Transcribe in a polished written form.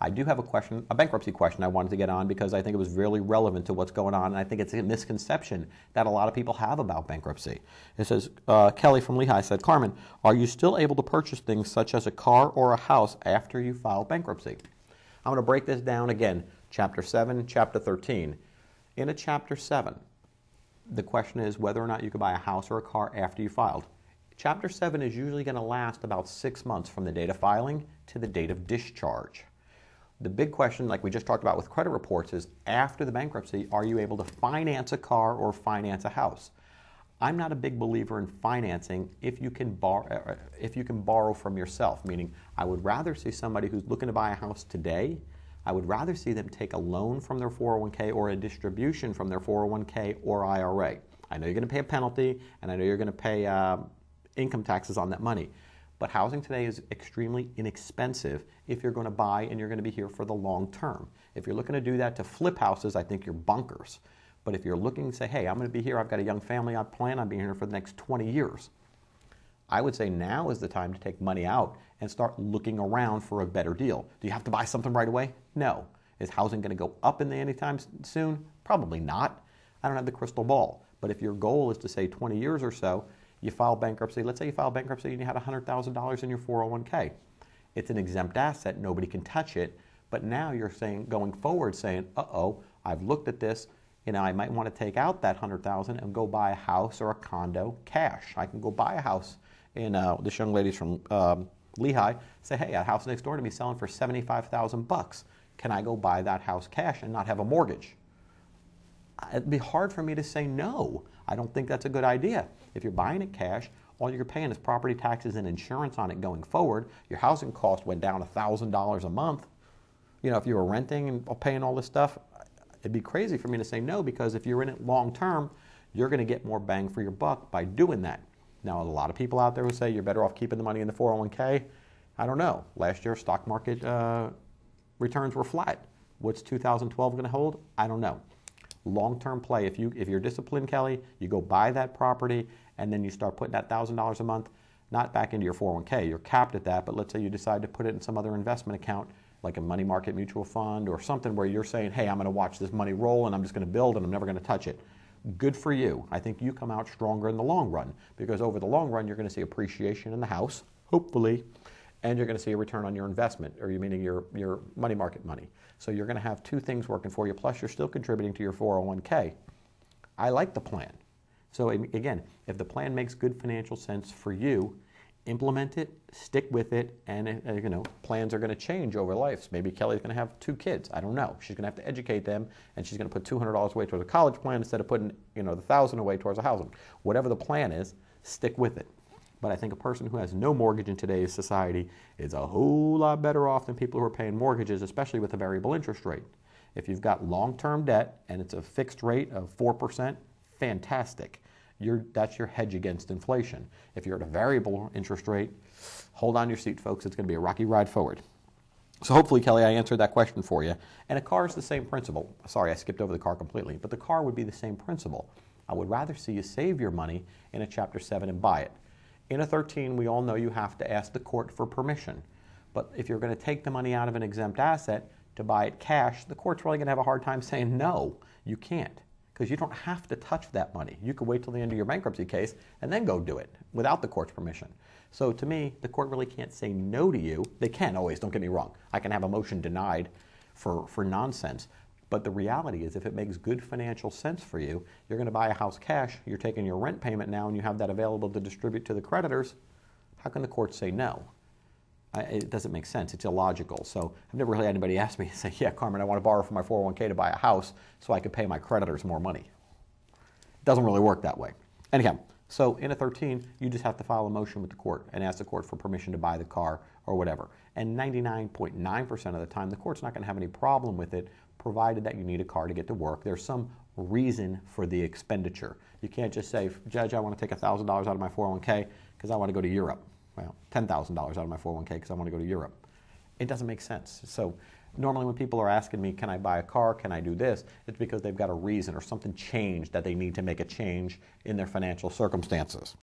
I do have a question, a bankruptcy question I wanted to get on because I think it was really relevant to what's going on, and I think it's a misconception that a lot of people have about bankruptcy. It says, Kelly from Lehigh said, Carmen, are you still able to purchase things such as a car or a house after you file bankruptcy? I'm going to break this down again, Chapter 7, Chapter 13. In a Chapter 7, the question is whether or not you could buy a house or a car after you filed. Chapter 7 is usually going to last about 6 months from the date of filing to the date of discharge. The big question, like we just talked about with credit reports, is after the bankruptcy, are you able to finance a car or finance a house? I'm not a big believer in financing if you can borrow from yourself, meaning I would rather see somebody who's looking to buy a house today, I would rather see them take a loan from their 401k or a distribution from their 401k or IRA. I know you're going to pay a penalty, and I know you're going to pay income taxes on that money. But housing today is extremely inexpensive if you're going to buy and you're going to be here for the long term. If you're looking to do that to flip houses, I think you're bunkers. But if you're looking to say, hey, I'm going to be here, I've got a young family, I plan on being here for the next 20 years, I would say now is the time to take money out and start looking around for a better deal. Do you have to buy something right away? No. Is housing going to go up in the anytime soon? Probably not. I don't have the crystal ball. But if your goal is to say 20 years or so, you file bankruptcy. Let's say you file bankruptcy and you had $100,000 in your 401k. It's an exempt asset. Nobody can touch it. But now you're saying, going forward, saying, uh-oh, I've looked at this. I might want to take out that $100,000 and go buy a house or a condo cash. I can go buy a house. And this young lady's from Lehigh. Say, hey, a house next door to me selling for $75,000. Can I go buy that house cash and not have a mortgage? It'd be hard for me to say no. I don't think that's a good idea. If you're buying it cash, all you're paying is property taxes and insurance on it going forward. Your housing cost went down $1,000 a month. If you were renting and paying all this stuff, it'd be crazy for me to say no, because if you're in it long term, you're going to get more bang for your buck by doing that. Now, a lot of people out there who say you're better off keeping the money in the 401k. I don't know. Last year, stock market returns were flat. What's 2012 going to hold? I don't know. Long-term play. If you're disciplined, Kelly, you go buy that property and then you start putting that $1,000 a month, not back into your 401k. You're capped at that, but let's say you decide to put it in some other investment account, like a money market mutual fund or something where you're saying, hey, I'm going to watch this money roll and I'm just going to build and I'm never going to touch it. Good for you. I think you come out stronger in the long run, because over the long run, you're going to see appreciation in the house, hopefully, and you're going to see a return on your investment, or meaning your money market money. So you're going to have two things working for you, plus you're still contributing to your 401k. I like the plan. So again, if the plan makes good financial sense for you, implement it, stick with it, and plans are going to change over life. Maybe Kelly's going to have 2 kids. I don't know. She's going to have to educate them, and she's going to put $200 away towards a college plan instead of putting the $1,000 away towards a housing. Whatever the plan is, stick with it. But I think a person who has no mortgage in today's society is a whole lot better off than people who are paying mortgages, especially with a variable interest rate. If you've got long-term debt and it's a fixed rate of 4%, fantastic. That's your hedge against inflation. If you're at a variable interest rate, hold on your seat, folks. It's going to be a rocky ride forward. So hopefully, Kelly, I answered that question for you. And a car is the same principle. Sorry, I skipped over the car completely. But the car would be the same principle. I would rather see you save your money in a Chapter 7 and buy it. In a 13, we all know you have to ask the court for permission. But if you're going to take the money out of an exempt asset to buy it cash, the court's really going to have a hard time saying no, you can't. Because you don't have to touch that money. You could wait till the end of your bankruptcy case and then go do it without the court's permission. So to me, the court really can't say no to you. They can always, don't get me wrong. I can have a motion denied for nonsense. But the reality is, if it makes good financial sense for you, you're going to buy a house cash, you're taking your rent payment now and you have that available to distribute to the creditors, how can the court say no? It doesn't make sense. It's illogical. So I've never really had anybody ask me, say, yeah, Carmen, I want to borrow from my 401k to buy a house so I could pay my creditors more money. It doesn't really work that way. Anyhow, so in a 13, you just have to file a motion with the court and ask the court for permission to buy the car or whatever. And 99.9% of the time, the court's not going to have any problem with it, provided that you need a car to get to work. There's some reason for the expenditure. You can't just say, Judge, I want to take $1,000 out of my 401k because I want to go to Europe. Well, $10,000 out of my 401k because I want to go to Europe. It doesn't make sense. So normally when people are asking me, can I buy a car, can I do this, it's because they've got a reason or something changed that they need to make a change in their financial circumstances.